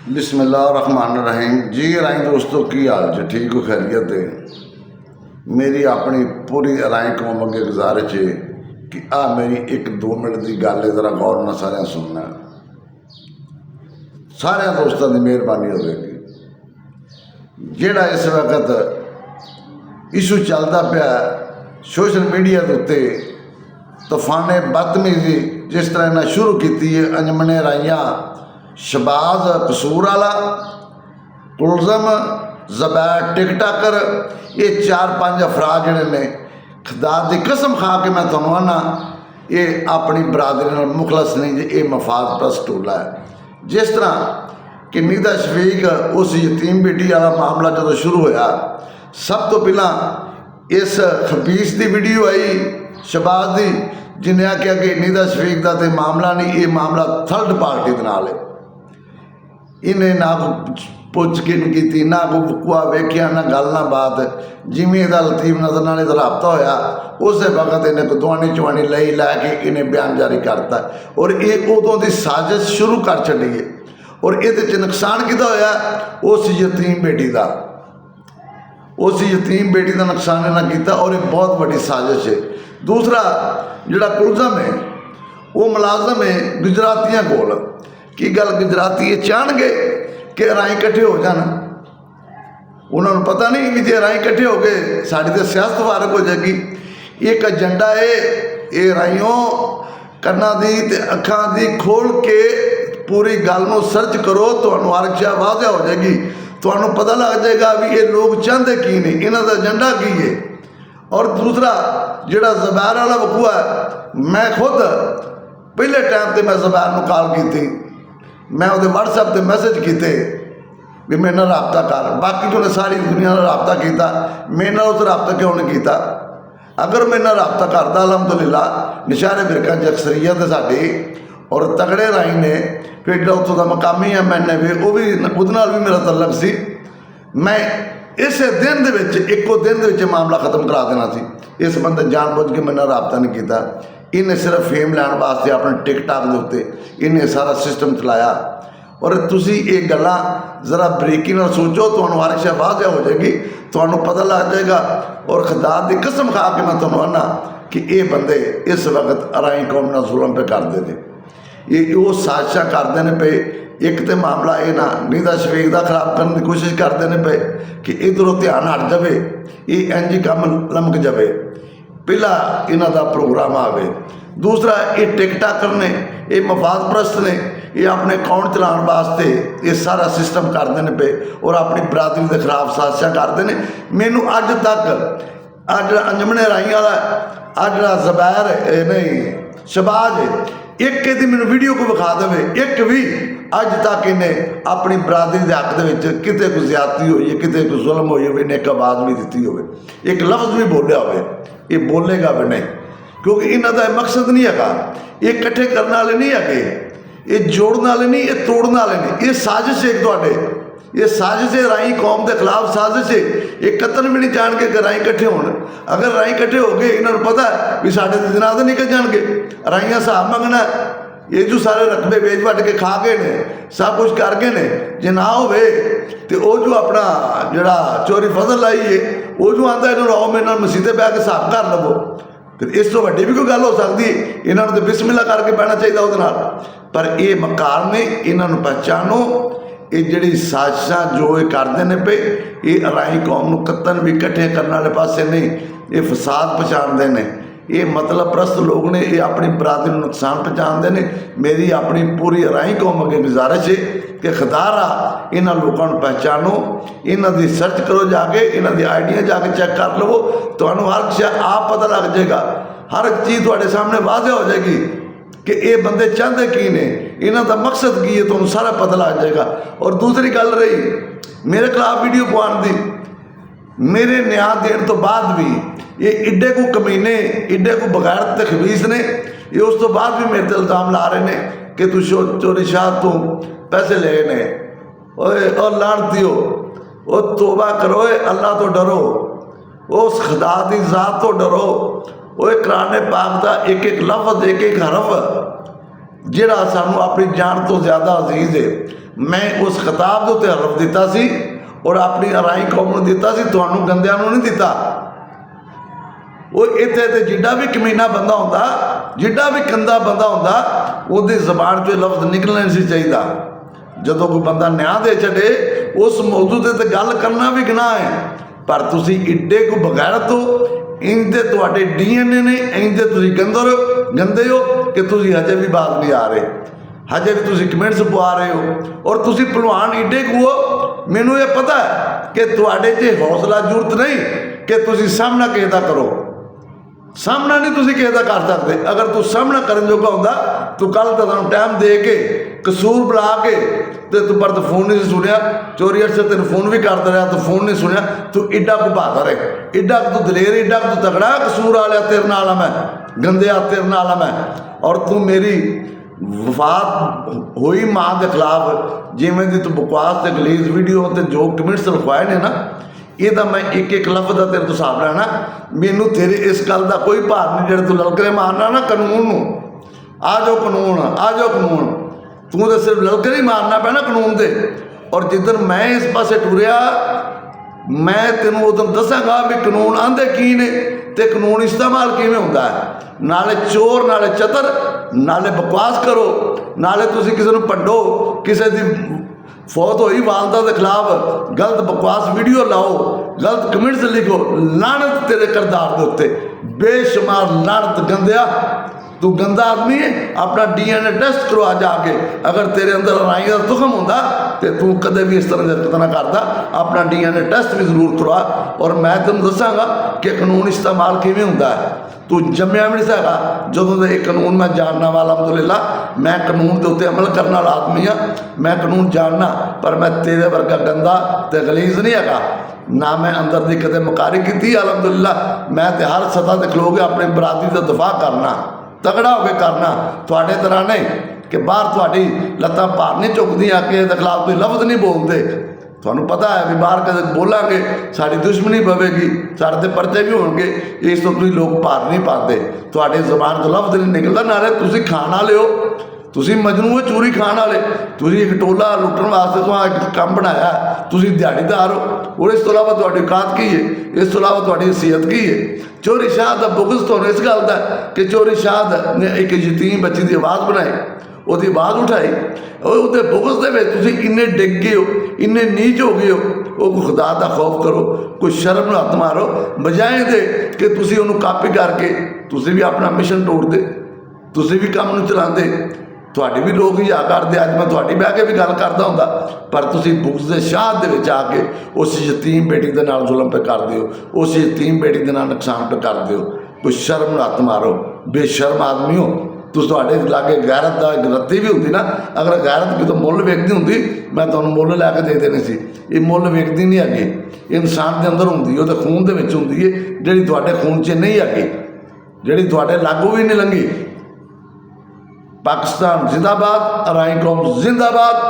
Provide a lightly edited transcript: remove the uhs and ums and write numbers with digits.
बिस्मिल्लाहिर्रहमानिर्रहीम जी राय दोस्तों की हाल च ठीक हो खैरियत है। मेरी अपनी पूरी राय कौम अगे गुजारिश है कि आ मेरी एक 2 मिनट की गल है, जरा गौर न सारे सुनना। सारे दोस्तों की मेहरबानी होगी। जेड़ा इस वक्त इशू चलता पाया सोशल मीडिया के उत्ते तूफाने बदतमीजी जिस तरह इन्हें शुरू की है, अंजमने राइया शबाज कसूर वाला कुलजम ज़बैर टिकटाकर ये 4-5 अफराद जोड़े ने खुदा की कसम खा के मैं तुहानू आना ये अपनी बरादरी नाल मुखलस नहीं जी, ये मफाद परस्त टोला है। जिस तरह कि निदा शफीक उस यतीम बेटी वाला मामला जो शुरू होया, सब तो पहला इस खबीस की वीडियो आई शबाज की, जिन्हें आख्या कि निदा शफीक का तो मामला नहीं, ये मामला थर्ड पार्टी के नाल है। इन्हें ना पुछ गिन की ना कोई वकुआ वेख्या ना गल ना बात, जिमें इसका लतीफ नज़र नाल रबता होया उस वक्त इन्हें कोई दुआनी चुआनी लई लैके इन्हें बयान जारी करता और ये उदों की साजिश शुरू कर छड़ी है। और ये नुकसान किदा होया उस यतीम बेटी का, उस यतीम बेटी का नुकसान इन्हें किया और एक बहुत बड़ी साजिश है। दूसरा जिहड़ा कुलजम है वो मुलाजम है गुजरातियां कोल, की गल गुजराती ये चाहणगे कि राय इकट्ठे हो जान, उन्होंने पता नहीं भी जे राय इकट्ठे हो गए साड़ी तो सियासत फारक हो जाएगी। एक एजेंडा है ये राइयों कन्ना दी ते अखां दी खोल के पूरी गल नूं सर्च करो, तुहानूं हर शय वाज़ह हो जाएगी, तुहानूं पता लग जाएगा भी ये लोग चाहते की ने, इन्हां दा एजेंडा की है। और दूसरा जिहड़ा ज़बैर वाला वकूआ है, मैं खुद पहले टाइम पर मैं ज़बैर नूं कॉल की, मैं वो व्हाट्सएप पर मैसेज किए भी मेरे नाल रबता कर, बाकी जो ने सारी दुनिया नाल रबता किया, मेरे नाल उस रबता क्यों नहीं किया। अगर मेरे नाल रबता करता अलहमदुलिल्लाह नशारे बिरकां च अक्सरीयत है साडी और तगड़े राई ने, फिर जो उत्थों का मकामी MNA भी वो भी उहदे नाल भी मेरा तलक सी, मैं इस दिन एको दिन के मामला खत्म करा देना सी। इस बंदे जानबूझ के मेरे नाल रबता नहीं किया, इन्हें सिर्फ फेम लैन वास्ते अपने टिकटॉक के उत्ते इन्हें सारा सिस्टम चलाया। और तुसी ये गल्लां जरा बरीकी नाल सोचो, तुहानूं हर शय वाज़ह हो जाएगी, तुहानूं पता लग जाएगा। और खुदा की कसम खा के मैं तुहानूं आना कि ये बंदे इस वक्त राई कौम नाल जुल्म पे करते हैं, ये वो साजिशां करते हैं पे। एक तो मामला ये ना निदा शफीक का खराब करने की कोशिश करते हैं पे कि इधरों ध्यान हट जाए, ये इंज कम लमक जाए, पहला इन्हों का प्रोग्राम आवे। दूसरा ये टिकटाकर ने, ये मफाद परस्त ने, ये अपने अकाउंट चलाने वास्ते ये सारा सिस्टम करते हैं पे और अपनी बरादरी के खिलाफ साजिशां करते हैं। मैनू अज तक अज अंजमने राई वाला अज जरा ज़बैर नहीं शबाज है, एक यदि मैंने वीडियो को विखा दे, एक भी अज तक इन्हें अपनी बरादरी के हक के कितने कोई ज्यादती हुई है, कितने कोई जुल्म हुई हो, इन्हें एक आवाज़ भी दी हो, एक लफ्ज़ भी बोलिया हो, ये बोलेगा भी नहीं, क्योंकि इन्हों का मकसद नहीं है, ये इकट्ठे करने वाले नहीं है, ये जोड़ने वाले नहीं, ये तोड़ने वाले नहीं, ये साजिश है तुहाडे, ये साजिश है राई कौम के खिलाफ साजिश है। ये कतन भी नहीं जान के राई इकट्ठे होने, अगर राई इकट्ठे हो गए इन्होंने पता है भी साढ़े जनाजे निकल जाएंगे, राइयां हिसाब मंगना, ये जो सारे रकबे वेच वट के खा गए ने, सब कुछ कर गए ने, जे ना होवे तो वो जो अपना जड़ा चोरी फजल लाई है वो जो आता है आओ मेरे नाल मसीते बह के हिसाब कर लवो, फिर इस तो वड्डी भी कोई गल हो सकती है। इन्होंने तो बिस्मिल्ला करके बहना चाहिए वो नाल, पर ये मकार ने, इन्होंने पहचानो ये जिहड़ी साजिशां जो ये करते हैं पे, ये राई कौम नूं कत्तन भी इकट्ठे करने वाले पासे नहीं, ये फसाद पछाणदे ने, ये मतलब प्रस्त लोग ने, ये अपनी बरादरी को नुकसान पहुँचाते हैं। मेरी अपनी पूरी राई कौम अगे गुजारिश है कि खुदारा इन्होंने लोगों को पहचानो, इन्हों की सर्च करो, जाके इन्हों की आईडिया जाके चेक कर लवो, तो हर शय आप पता लग जाएगा, हर एक चीज़ थोड़े सामने वाज़ह हो जाएगी कि ये बंदे चाहते की ने, इन्हों का मकसद की है, तुहानूं सारा पता लग जाएगा। और दूसरी गल रही मेरे खिलाफ वीडियो पाने की, मेरे न्याय देने तो बाद भी ये इड्डे को कमीने, इड्डे को बगैर तखबीस ने, ये उस तो बाद भी मेरे इल्ज़ाम ला रहे हैं कि तू चोरी शाह तू पैसे ले ने, और लानतियो वो तोबा करो, अल्लाह तो डरो, उस खुदा की ज़ात तो डरो, वो कुरान पाक का एक एक लफ्ज़ एक एक हरफ जिहड़ा सानू अपनी जान तो ज़्यादा अजीज़ है, मैं उस खिताब के उत्ते हरफ दिता सी और अपनी अराई कौम नूं दिता सी, तुहानूं गंदियां नूं नहीं दिता। वो इत्थे ते जिड्डा भी कमीना बंदा होंदा, जिड्डा भी गंदा बंदा होंदा, उहदी ज़बान चों लफ्ज़ निकलना नहीं सी चाहिदा। जदों कोई बंदा न्याय दे छड्डे उस मौजू ते गल करना भी गुनाह है, पर तुसीं इड्डे को बगैरत हो, इंदे तुहाडे DNA ने, इंदे तुसीं गंदे हो कि तुसीं हजे भी बात नहीं आ रहे, हजे भी तुसीं कमेंट्स पवा रहे हो। और तुसीं भलवान इड्डे को हो, मैनूं ये पता है कि तुहाडे 'च हौसला जरूरत नहीं कि तुसीं सामना किसे दा करो, सामना नहीं तुसीं किसे दा कर सकते। अगर तू सामना करन जोगा हुंदा तू कल तो तुहानूं टाइम दे के कसूर बुला के ते तू पर तो फोन नहीं सुनिया, चोरी से तेन फोन भी करता रहा, तू फोन नहीं सुनिया, तू एडा को बहादुर है, एडा तू दलेर, एडा तू तगड़ा, कसूर आ लिया तेरे नाल मैं, गंदिया तेरे नाल मैं। और तू मेरी वफात हुई माँ के खिलाफ जिमें दी तू बकवास ते गलीज वीडियो ते जो कमेंट्स लिखवाए ने ना, ये तो मैं एक एक लफ्ज़ का तेरे तो हिसाब लेना। मैनू तेरे इस गल का कोई भार नहीं जो तू ललकरे मारना ना कानून नूं, आ जाओ कानून, आ जाओ कानून, तू तो सिर्फ ललकर ही मारना पैना कानून दे। और जिधर मैं इस पासे टुरिया मैं तेनों उदों दसांगा भी कानून आंदे की ने ते कानून इस्तेमाल किवें हुंदा है। नाले चोर, नाले चतर, नाले बकवास करो, नाले तुसीं किसी नूं भंडो, किसी दी फौत हुई वालदा के खिलाफ गलत बकवास वीडियो लाओ, गलत कमेंट्स लिखो, लानत तेरे करदार के उत्ते, बेशुमार लानत। गंदिया तू गंदा आदमी है, अपना DNA टेस्ट करवा जाके, अगर तेरे अंदर अराई का तुखम होंदा तो तू कदे भी इस तरह की हरकत ना करता। अपना DNA टेस्ट भी जरूर करवा और मैं तेन दसांगा कि कानून इस्तेमाल किवें हुंदा है। तू जम्मिया भी नहीं सका जदों दे कानून मैं जानना वाला, अलहमदुलिल्लाह मैं कानून के उत्ते अमल करने वाला आदमी हाँ, मैं कानून जानना, पर मैं तेरे वर्गा गंदा ते गलीज नहीं है ना। मैं अंदर की कदे मकारी की, अलहमदुलिल्लाह मैं तो हर सतह ते खलो के अपनी बरादरी का दफा करना, तगड़ा होकर करना, थोड़े तरह नहीं कि बाहर थोड़ी लत्तां भार नहीं चुकदियां कि इहदे खिलाफ कोई लफ्ज़ नहीं बोलते। तुहानूं पता है भी बाहर कदे बोलांगे साड़ी दुश्मनी पवेगी, साढ़े ते परचे भी होणगे, इस तो तुसीं लोग भार नहीं पाते, तुहाडी ज़बान तो लफ्ज़ नहीं निकलदा। नाले तुसीं खाण वाले हो, तुसीं मजनू हो चोरी खाण वाले, तुसीं एक टोला लुट्टण वास्ते तुहां एक काम बनाया, तुसीं दिहाड़ीदार हो। और इस तो इलावा तुहाडी औकात की है, इस तो इलावा तुहाडी हैसियत की है। चोरी शाह का बुगज तुहानूं इस गल दा कि चोरी शाह ने एक यतीम बच्ची की आवाज़ बनाई, ਉਹਦੀ आवाज़ उठाई, ਉਹਦੇ बुगज ਦੇ ਵਿੱਚ ਤੁਸੀਂ ਇੰਨੇ ਡਿੱਗ ਗਏ ਹੋ, ਇੰਨੇ ਨੀਚ ਹੋ ਗਏ ਹੋ। ਉਹ खुदा ਦਾ खौफ करो, कोई शर्म ਨੂੰ हत्थ मारो, बजाए दे कि ਤੁਸੀਂ ਉਹਨੂੰ ਕਾਪੀ ਕਰਕੇ ਤੁਸੀਂ ਵੀ ਆਪਣਾ ਮਿਸ਼ਨ ਤੋੜਦੇ, ਤੁਸੀਂ ਵੀ ਕੰਮ ਨੂੰ ਚਲਾਉਂਦੇ, ਤੁਹਾਡੇ ਵੀ ਲੋਕ ਹਿਆ ਕਰਦੇ। ਅੱਜ ਮੈਂ ਤੁਹਾਡੀ ਬਹਿ ਕੇ ਵੀ ਗੱਲ ਕਰਦਾ ਹੁੰਦਾ, ਪਰ ਤੁਸੀਂ ਬੁਗਜ਼ ਦੇ ਸ਼ਾਹ ਦੇ ਵਿੱਚ ਆ ਕੇ ਉਸ ਯਤੀਮ ਬੇਟੀ ਦੇ ਨਾਲ ਜ਼ੁਲਮ पे ਕਰਦੇ ਹੋ, ਉਸ ਯਤੀਮ ਬੇਟੀ ਦੇ ਨਾਲ ਨੁਕਸਾਨ पे ਕਰਦੇ ਹੋ। ਕੋਈ ਸ਼ਰਮ ਨੂੰ ਹੱਥ ਮਾਰੋ, ਬੇਸ਼ਰਮ ਆਦਮੀ ਹੋ। ਤੁਹਾਡੇ ਲਾਗੇ ਗੈਰਤ ਦਾ ਰੱਤੀ ਵੀ ਹੁੰਦੀ ਨਾ, ਅਗਰ ਗੈਰਤ ਕਿਤੋਂ ਮੁੱਲ ਵੇਖਦੀ ਹੁੰਦੀ ਮੈਂ ਤੁਹਾਨੂੰ ਮੁੱਲ ਲੈ ਕੇ ਦੇ ਦੇਣੀ ਸੀ। ਇਹ ਮੁੱਲ ਵੇਖਦੀ ਨਹੀਂ ਹੈਗੀ, ਇਨਸਾਨ ਦੇ ਅੰਦਰ ਹੁੰਦੀ, ਉਹਦੇ ਖੂਨ ਦੇ ਵਿੱਚ ਹੁੰਦੀ ਹੈ, ਜਿਹੜੀ ਤੁਹਾਡੇ ਖੂਨ 'ਚ ਨਹੀਂ ਹੈਗੀ, ਜਿਹੜੀ ਤੁਹਾਡੇ ਲਾਗੂ ਵੀ ਨਹੀਂ ਲੰਘੀ। पाकिस्तान जिंदाबाद, अराई कौम जिंदाबाद।